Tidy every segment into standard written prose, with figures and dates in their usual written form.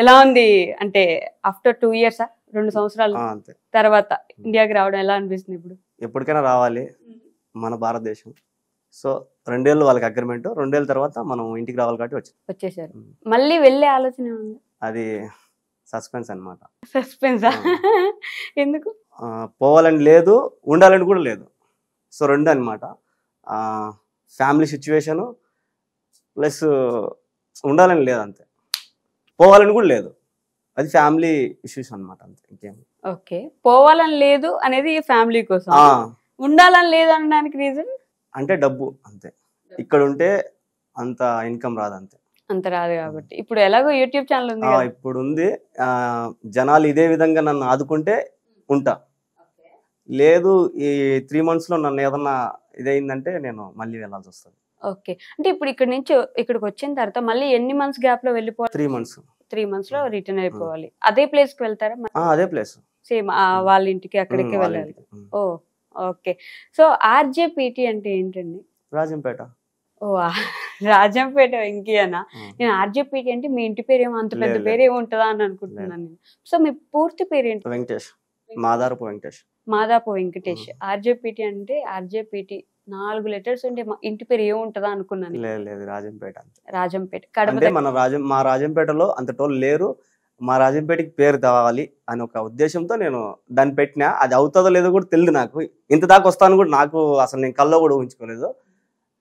ఎలా ఉంది అంటే ఆఫ్టర్ 2 years 2 సంవత్సరాలు అంతే తర్వాత ఇండియాకి రావడం ఎలా అనిపిస్తుంది ఇప్పుడు? ఎప్పటికైనా రావాలి మన భారతదేశం. సో 2 ఏళ్ళు వాళ్ళకి అగ్రిమెంట్, 2 ఏళ్ళ తర్వాత మనం ఇంటికి రావాలి కాబట్టి వచ్చేసారు. మళ్ళీ వెళ్ళే ఆలోచన ఉంది? అది సస్పెన్స్ అన్నమాట. సస్పెన్సా? ఎందుకు? పోవాలని లేదు, ఉండాలని కూడా లేదు. సో 2 అన్నమాట. ఫ్యామిలీ సిచ్యువేషను ప్లస్ ఉండాలని లేదు అంతే, పోవాలని కూడా లేదు. అది ఫ్యామిలీ ఇష్యూస్ అన్నమాట అంతే, ఇంకేం. ఓకే, పోవాలని లేదు అనేది ఫ్యామిలీ కోసం, ఉండాలని లేదు అనడానికి రీజన్ అంటే డబ్బు అంతే. ఇక్కడ ఉంటే అంత ఇన్కమ్ రాదు అంతే, అంత రాదు కాబట్టి. ఇప్పుడు ఎలాగో యూట్యూబ్ ఛానల్ ఉంది, ఇప్పుడు ఉంది. జనాలు ఇదే విధంగా నన్ను ఆదుకుంటే ఉంటా, లేదు ఈ 3 months లో నన్ను ఏదన్నా ఇదైందంటే నేను మళ్ళీ వెళ్ళాల్సి వస్తుంది. ఓకే, అంటే ఇప్పుడు ఇక్కడ నుంచి ఇక్కడికి వచ్చిన తర్వాత మళ్ళీ ఎన్ని మంత్స్ గ్యాప్ లో వెళ్ళిపోవాలి? 3 months. 3 months లో రిటర్న్ అయిపోవాలి. అదే ప్లేస్ కి వెళ్తారా? అదే ప్లేస్, సేమ్ వాళ్ళ ఇంటికి అక్కడికి వెళ్ళాలి. ఓ ఓకే. సో ఆర్జేపీటీ అంటే ఏంటండి? రాజంపేట. ఓ రాజంపేట వెంకయ్యనా? నేను ఆర్జేపీటీ అంటే మీ ఇంటి పేరు ఏమో అంత పెద్ద పేరు ఏమో ఉంటుందా అని అనుకుంటున్నాను. సో మీ పూర్తి పేరు ఏంటి? వెంకటేష్, మాదారపు వెంకటేష్. మాదాపు వెంకటేష్. ఆర్జేపీటీ అంటే ఆర్జేపీటీ 4 letters ఉంటే ఇంటి పేరు ఏముంటదా అనుకున్నాను. లేదు, రాజంపేట. రాజంపేట అంటే మా రాజంపేటలో అంత టోల్ లేరు, మా రాజంపేటకి పేరు తేవాలి అని ఒక ఉద్దేశంతో నేను దాన్ని పెట్టినా. అది అవుతుందో లేదో కూడా తెలియదు నాకు, ఇంత దాకా వస్తాను కూడా నాకు అసలు నేను కల్లో కూడా ఊహించుకోలేదు.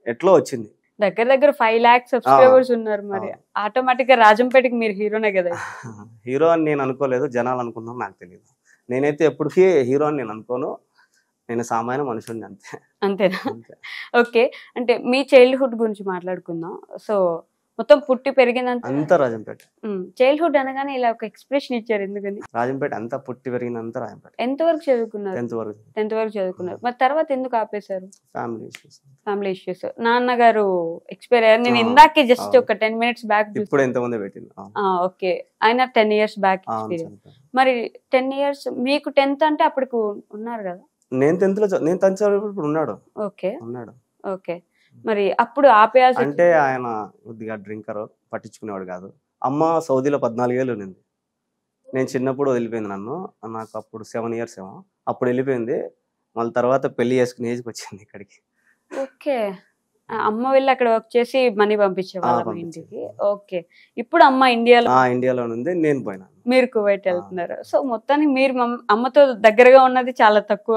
ఎట్లా వచ్చింది. దగ్గర 5 lakhs సబ్స్క్రైబర్స్ ఉన్నారు. మరి ఆటోమేటిక్ గా రాజంపేటకి మీరు హీరోనే కదా? హీరో అని నేను అనుకోలేదు, జనాలు అనుకున్నాం, నాకు తెలియదు. నేనైతే ఎప్పటికీ హీరో అని నేను అనుకోను, నేను సామాన్య మనుషుని అంతే. అంతేనా? ఓకే, అంటే మీ చైల్డ్హుడ్ గురించి మాట్లాడుకుందాం. సో మొత్తం పుట్టి పెరిగిందంతా అంతా రాజంపేట. చైల్డ్హుడ్ అనగానే ఇలా ఒక ఎక్స్ప్రెషన్ ఇచ్చారు, ఎందుకని? రాజంపేట అంతా పుట్టి పెరిగిందంతా రాజంపేట. ఎంతవరకు చదువుకున్నారు? 10th వరకు చదువుకున్నారు. మరి తర్వాత ఎందుకు ఆపేశారు? Family issues. నాన్నగారు ఎక్స్పైర్ అయ్యారు. నేను ఇందాకే జస్ట్ ఒక 10 minutes బ్యాక్ ఇప్పుడు ఎంతమంది పెట్టింది. ఓకే, ఆయన 10 years బ్యాక్ ఎక్స్పీరియన్స్. మరి 10 years మీకు 10th అంటే అప్పటికి ఉన్నారు కదా? నేను 10th లో నేను 10th చదివేటప్పుడు ఉన్నాడు. ఓకే, మరి అప్పుడు ఆపేయాల్సి అంటే ఆయన కొద్దిగా డ్రింకర్, పట్టించుకునేవాడు కాదు. అమ్మ సౌదీలో 14 ఏళ్ళు ఉంది. నేను చిన్నప్పుడు వదిలిపోయింది నన్ను, నాకు అప్పుడు 7 years ఏమో, అప్పుడు వెళ్ళిపోయింది. మళ్ళీ తర్వాత పెళ్లి చేసుకునే ఏజ్కి వచ్చింది ఇక్కడికి. ఓకే, అమ్మ వెళ్ళి అక్కడ వర్క్ చేసి మనీ పంపించేవాళ్ళ ఇంటికి. ఓకే, ఇప్పుడు అమ్మ ఇండియాలో ఉంది, నేను పోయినా, మీరు కువైట్ వెళ్తున్నారు. సో మొత్తానికి మీరు అమ్మతో దగ్గరగా ఉన్నది చాలా తక్కువ.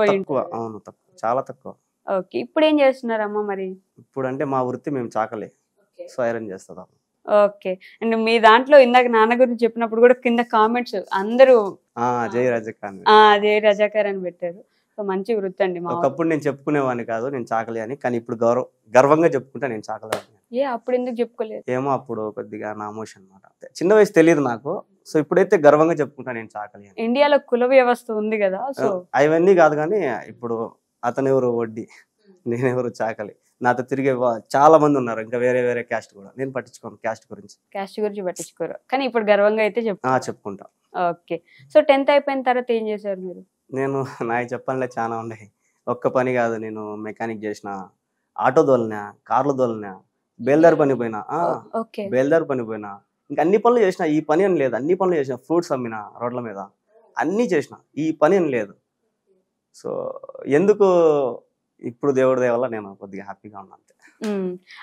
అవును, చాలా తక్కువ. ఓకే, ఇప్పుడు ఏం చేస్తున్నారు అమ్మ మరి? ఇప్పుడు అంటే మా వృత్తి మేము చాకలే, సో ఐరన్ చేస్తాం. ఓకే, అండ్ మీ దాంట్లో ఇందాక నాన్న గురించి చెప్పినప్పుడు కూడా కింద కామెంట్స్ అందరూ జై రజాకార్ అని పెట్టారు. సో మంచి వృత్తి అండి. ఒకప్పుడు నేను చెప్పుకునేవాడిని కాదు నేను చాకలి అని, కానీ ఇప్పుడు గర్వంగా చెప్పుకుంటా నేను చాకలి. అప్పుడు ఎందుకు చెప్పుకోలేదు? ఏమో అప్పుడు కొద్దిగా నా ఎమోషన్ అన్నమాట, చిన్న వయసు తెలియదు నాకు. సో ఇప్పుడైతే గర్వంగా చెప్పుకుంటా నేను చాకలి అని. ఇండియాలో కుల వ్యవస్థ ఉంది కదా, సో అవన్నీ కాదు. కానీ ఇప్పుడు అతను ఎవరు వడ్డీ, నేనెవరు చాకలి. నాతో తిరిగే చాలా మంది ఉన్నారు, ఇంకా వేరే క్యాస్ట్ కూడా. నేను పట్టించుకోను క్యాస్ట్ గురించి పట్టించుకోరు, కానీ ఇప్పుడు గర్వంగా అయితే చెప్పుకుంటా. ఓకే, సో 10th అయిపోయిన తర్వాత ఏం చేశారు మీరు? నేను నాకు చెప్పాలంటే చాలా ఉన్నాయి. ఒక్క పని కాదు, నేను మెకానిక్ చేసిన, ఆటో తోలినా, కార్లు తోలినా, బేల్దారి పని పోయినా, ఇంకా అన్ని పనులు చేసిన. ఈ పని అని లేదు, అన్ని పనులు చేసిన. ఫ్రూట్స్ అమ్మిన రోడ్ల మీద, అన్ని చేసిన. ఈ పని అని లేదు. సో ఎందుకు ఇప్పుడు దేవుడి దయ వల్ల నేను కొద్దిగా హ్యాపీగా ఉన్నాను.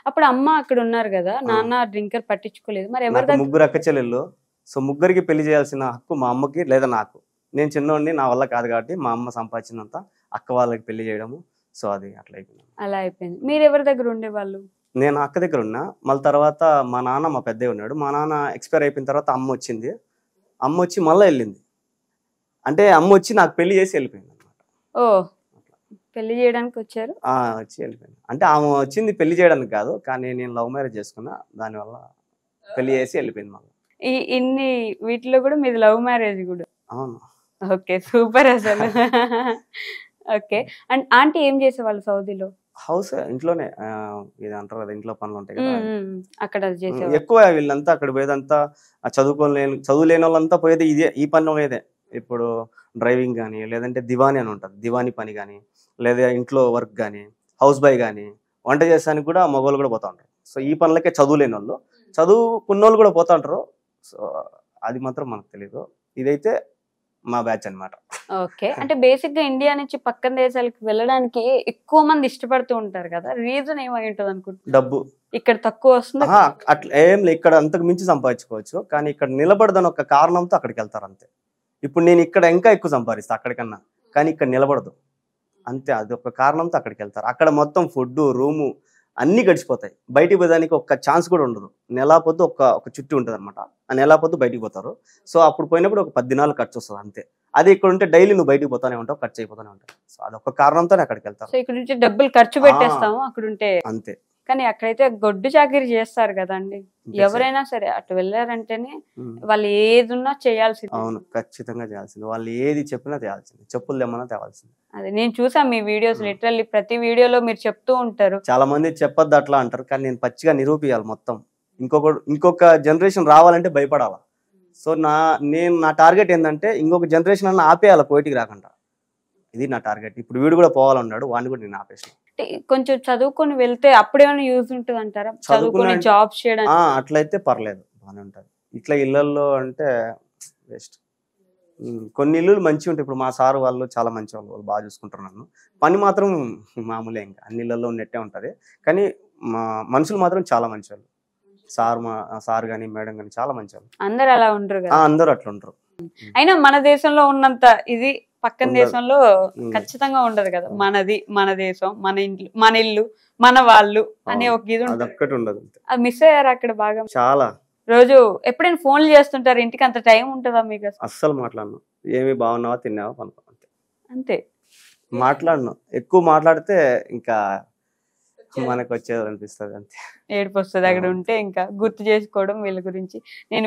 అప్పుడు అమ్మ అక్కడ ఉన్నారు కదా, నాన్న డ్రింకర్ పట్టించుకోలేదు. మరి ఎవరు? 3 అక్క చెల్లెళ్ళు. సో 3కి పెళ్లి చేయాల్సిన హక్కు మా అమ్మకి లేదా నాకు. నేను చిన్నోడిని, నా వల్ల కాదు కాబట్టి మా అమ్మ సంపాదించినంత అక్క వాళ్ళకి పెళ్లి చేయడము. సో అది అలా అయిపోయింది. మీరు ఎవరి దగ్గర ఉండేవాళ్ళు? నేను అక్క దగ్గర ఉన్నా. మళ్ళీ తర్వాత మా నాన్న, మా పెద్దయ్య ఉన్నాడు. మా నాన్న ఎక్స్పైర్ అయిపోయిన తర్వాత అమ్మ వచ్చింది. అమ్మ వచ్చి మళ్ళీ వెళ్ళింది. అంటే అమ్మ వచ్చి నాకు పెళ్లి చేసి వెళ్ళిపోయింది అనమాట. పెళ్లి చేయడానికి వచ్చారు? వచ్చి వెళ్ళిపోయింది. అంటే ఆమె వచ్చింది పెళ్లి చేయడానికి కాదు, కానీ నేను లవ్ మ్యారేజ్ చేసుకున్నా, దానివల్ల పెళ్లి చేసి వెళ్ళిపోయింది. మళ్ళీ ఇన్ని వీటిలో కూడా మీది లవ్ మ్యారేజ్ కూడా? అవును. ఓకే, సూపర్ అసలు. ఓకే, అండ్ ఆంటీ ఏం చేసేవాళ్ళు సౌదీలో? హౌస్ ఇంట్లోనే, ఇది అంటారు కదా, ఇంట్లో పనులు ఉంటాయి కదా, అక్కడ ఎక్కువ. వీళ్ళంతా అక్కడ పోయేదంతా చదువు లేని వాళ్ళంతా పోయేది ఈ పని పోయేదే. ఇప్పుడు డ్రైవింగ్ కానీ, లేదంటే దివాని అని ఉంటుంది, దివాని పని కానీ, లేదా ఇంట్లో వర్క్ కానీ, హౌస్ బాయ్ కానీ, వంట చేసానికి కూడా మగవాళ్ళు కూడా పోతా ఉంటారు. సో ఈ పనులకే చదువు లేని వాళ్ళు, చదువుకున్న వాళ్ళు కూడా పోతా ఉంటారు. సో అది మాత్రం మనకు తెలియదు. ఇదైతే మా బ్యాచ్ అన్నమాట. ఓకే. అంటే బేసిక్ గా ఇండియా నుంచి పక్కన దేశాలకు వెళ్ళడానికి ఎక్కువ మంది ఇష్టపడుతూ ఉంటారు కదా, రీజన్ ఏమై ఉంటుంది అనుకుంటున్నారు? డబ్బు. ఇక్కడ తక్కువ వస్తుంది. అట్లా ఏం లేదు, ఇక్కడ అంతకు మించి సంపాదించుకోవచ్చు, కానీ ఇక్కడ నిలబడదని ఒక కారణంతో అక్కడికి వెళ్తారు అంతే. ఇప్పుడు నేను ఇక్కడ ఇంకా ఎక్కువ సంపాదిస్తా అక్కడికన్నా, కానీ ఇక్కడ నిలబడదు అంతే. అది ఒక కారణంతో అక్కడికి వెళ్తారు. అక్కడ మొత్తం ఫుడ్, రూము అన్నీ గడిచిపోతాయి. బయటికి పోయేదానికి ఒక్క ఛాన్స్ కూడా ఉండదు. నెలాపోతే ఒక చుట్టూ ఉంటుంది అనమాట. ఆ నెలాపోతే బయటికి పోతారు. సో అప్పుడు పోయినప్పుడు ఒక 10 దినాలు ఖర్చు వస్తుంది అంతే. అదే ఇక్కడ ఉంటే డైలీ నువ్వు బయటికి పోతానే ఉంటావు, ఖర్చు అయిపోతానే ఉంటావు. సో అదొక కారణంతోనే అక్కడికి వెళ్తారు. సో ఇక్కడ నుంచి డబ్బులు ఖర్చు పెట్టేస్తాము అక్కడ ఉంటే అంతే. కానీ అక్కడైతే గొడ్డు చాకిరీ చేస్తారు కదండి ఎవరైనా సరే. అటు వెళ్ళారంటేనే వాళ్ళు ఏదున్నా చేయాల్సింది. అవును, ఖచ్చితంగా చేయాల్సింది. వాళ్ళు ఏది చెప్పినా చేయాల్సింది. చెప్పులు తెమ్మన్నా తేవాల్సింది. అదే నేను చూసాను మీ వీడియోస్, లిటరల్లీ ప్రతి వీడియోలో మీరు చెప్తూ ఉంటారు. చాలా మంది చెప్పొద్దు అట్లా అంటారు, కానీ నేను పచ్చిగా నిరూపియాలి మొత్తం. ఇంకొక జనరేషన్ రావాలంటే భయపడాలా. సో నా టార్గెట్ ఏంటంటే ఇంకొక జనరేషన్ అన్న ఆపేయాలి పోయిటికి రాకుండా. ఇది నా టార్గెట్. ఇప్పుడు వీడు కూడా పోవాలన్నాడు, వాడిని కూడా నేను ఆపేసిన. కొంచెం చదువుకొని వెళ్తే అప్పుడేమైనా యూజ్ ఉంటుంది అంటారా? చదువుకొని జాబ్స్ చేయడం అట్లయితే పర్లేదు, బాగానే ఉంటుంది. ఇట్లా ఇళ్లలో అంటే బెస్ట్. కొన్ని ఇల్లులు మంచిగా ఉంటాయి. ఇప్పుడు మా సార్ వాళ్ళు చాలా మంచి వాళ్ళు బాగా చూసుకుంటారు నన్ను. పని మాత్రం మామూలే, ఇంకా అన్ని ఇళ్లలో ఉన్నట్టే ఉంటుంది. కానీ మా మనుషులు మాత్రం చాలా మంచి వాళ్ళు. సార్ కానీ మేడం కానీ చాలా మంచి వాళ్ళు. అందరు అలా ఉండరు కదా? అందరూ అట్లా ఉంటారు. అయినా మన దేశంలో ఉన్నంత ఇది పక్కన దేశంలో ఖచ్చితంగా ఉండదు కదా. మనది మన దేశం, మన ఇల్లు మన వాళ్ళు అనే ఒక ఇది ఉండదు. అది మిస్ అయ్యారు అక్కడ బాగా? చాలా. రోజు ఎప్పుడైనా ఫోన్లు చేస్తుంటారు ఇంటికి? అంత టైం ఉంటుందా మీకు? అస్సలు మాట్లాడను. ఏమి బాగున్నావా, తిన్నావా, పనుకో అంతే. మాట్లాడను. ఎక్కువ మాట్లాడితే ఇంకా మనకు వచ్చేది అనిపిస్తుంది అంతే. ఏడుపు వస్తుంది అక్కడ ఉంటే. ఇంకా గుర్తు చేసుకోవడం వీళ్ళ గురించి.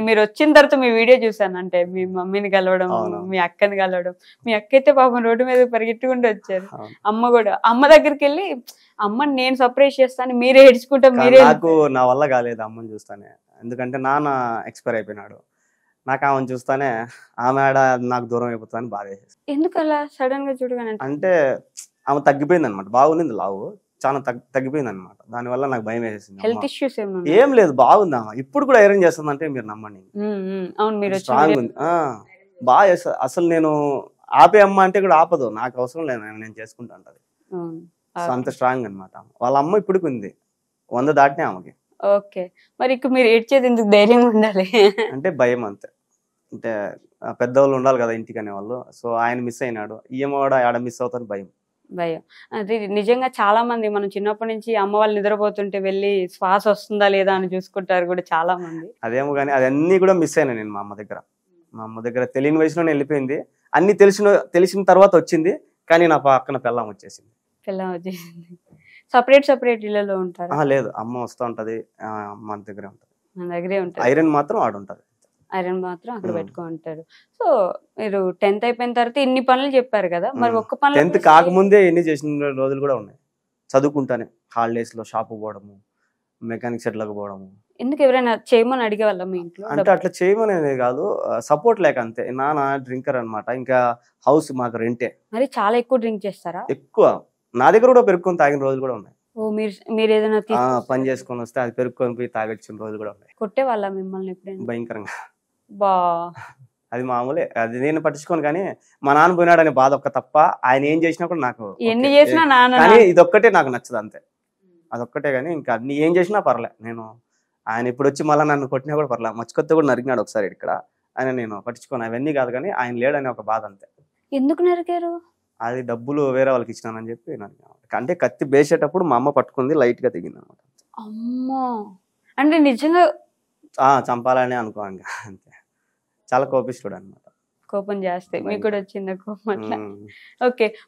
మీరు వచ్చిన తర్వాత మీ వీడియో చూసాను. అంటే మీ మమ్మీని కలవడం, మీ అక్కని కలవడం. మీ అక్క అయితే పాపం రోడ్డు మీద పరిగెట్టుకుంటూ వచ్చారు. అమ్మ కూడా, అమ్మ దగ్గరికి వెళ్ళి అమ్మని నేను సర్ప్రైజ్ చేస్తాను మీరే ఏడ్చుకుంటా. మీరే. నాకు నా వల్ల కాలేదు అమ్మని చూస్తానే, ఎందుకంటే నాన్న ఎక్స్పైర్ అయిపోయినాడు. నాకు ఆమెను చూస్తానే ఆమె నాకు దూరం అయిపోతానని బాధ వేసేసి. ఎందుకు అలా సడన్ గా చూడగానే? అంటే ఆమె తగ్గిపోయింది అనమాట. బాగుంది, లావు చాలా తగ్గిపోయింది అనమాట. దానివల్ల నాకు భయం వేసేసింది. హెల్త్ ఇష్యూస్ ఏం లేదు, బాగుంది ఆమె. ఇప్పుడు కూడా ఐరన్ చేస్తుంది అంటే మీరు నమ్మండి. స్ట్రాంగ్ ఉంది, బాగా చేస్తుంది. అసలు నేను ఆపే అమ్మ అంటే కూడా ఆపదు, నాకు అవసరం లేదు, నేను చేసుకుంటా అంటది. సో అంత స్ట్రాంగ్ అనమాట. వాళ్ళ అమ్మ ఇప్పటికి ఉంది, 100 దాటినే ఆమెకి. ఓకే. మరి ఇక్కడ మీరు ఏడ్చేది ఎందుకు? ధైర్యం ఉండాలి అంటే భయం అంతే. అంటే పెద్దవాళ్ళు ఉండాలి కదా ఇంటికి అనేవాళ్ళు. సో ఆయన మిస్ అయినాడు, ఈమె కూడా ఆడ మిస్ అవుతాను భయం. అది నిజంగా చాలా మంది మనం చిన్నప్పటి నుంచి అమ్మ వాళ్ళు నిద్రపోతుంటే వెళ్ళి శ్వాస వస్తుందా లేదా అని చూసుకుంటారు కూడా చాలా మంది. అదేమో కానీ అదన్నీ కూడా మిస్ అయినా నేను. మా అమ్మ దగ్గర తెలియని వయసులోనే వెళ్ళిపోయింది. అన్ని తెలిసిన తర్వాత వచ్చింది, కానీ నా పక్కన పెళ్ళాం వచ్చేసింది. సపరేట్ ఇళ్లలో ఉంటారు? లేదు, అమ్మ వస్తూ ఉంటది, మన దగ్గరే ఉంటది. ఐరన్ మాత్రం ఆడుంటది. ఐరన్ మాత్రం అక్కడ పెట్టుకుంటారు. సో మీరు 10th అయిపోయిన తర్వాత ఇన్ని పనులు చెప్పారు కదా, మరి ఒక్క పనులు 10th కాకముందే ఎన్ని చేసిన రోజులు కూడా ఉన్నాయి. చదువుకుంటానే హాలిడేస్ లో షాప్ పోవడము, మెకానిక్ సెట్లకు పోవడము. ఎందుకు ఎవరైనా చేయమని అడిగేవాళ్ళ మీ ఇంట్లో? అంటే అట్లా చేయమనేది కాదు, సపోర్ట్ లేక అంతే. నాన్న డ్రింకర్ అనమాట. ఇంకా హౌస్ మాకు రెంటే. మరి చాలా ఎక్కువ డ్రింక్ చేస్తారా? ఎక్కువ. నా దగ్గర కూడా పెరుక్కొని తాగిన రోజులు కూడా ఉన్నాయి. మీరు ఏదైనా పని చేసుకొని వస్తే అది పెరుక్కొని పోయి తాగొచ్చిన రోజులు కూడా ఉన్నాయి. కొట్టేవాళ్ళ మిమ్మల్ని ఎప్పుడైనా? భయంకరంగా. అది మామూలే, అది నేను పట్టించుకోను. కానీ మా నాన్న పోయినాడనే బాధ ఒక్క తప్ప, ఆయన ఏం చేసినా కూడా నాకు ఎన్ని చేసినా కానీ ఇదొక్కటే నాకు నచ్చదు అంతే. అదొక్కటే. కానీ ఇంకా అన్ని ఏం చేసినా పర్లే. నేను ఆయన ఇప్పుడు వచ్చి మళ్ళీ నన్ను కొట్టినా కూడా పర్లే. మచ్చుకొత్త కూడా నరికినాడు ఒకసారి ఇక్కడ, ఆయన నేను పట్టించుకోను. అవన్నీ కాదు, కానీ ఆయన లేడనే ఒక బాధ అంతే. ఎందుకు నరికారు? అది డబ్బులు వేరే వాళ్ళకి ఇచ్చినానని చెప్పి నరికినా. అంటే కత్తి బేసేటప్పుడు మా అమ్మ పట్టుకుంది, లైట్ గా తెగింది అనమాట. అమ్మో, అంటే నిజంగా చంపాలని అనుకోండి అంతే. చాలా కోపిస్తుడు అనమాట. కోపం చేస్తే మీకు కూడా వచ్చిందా కోపం అట్లా? ఓకే.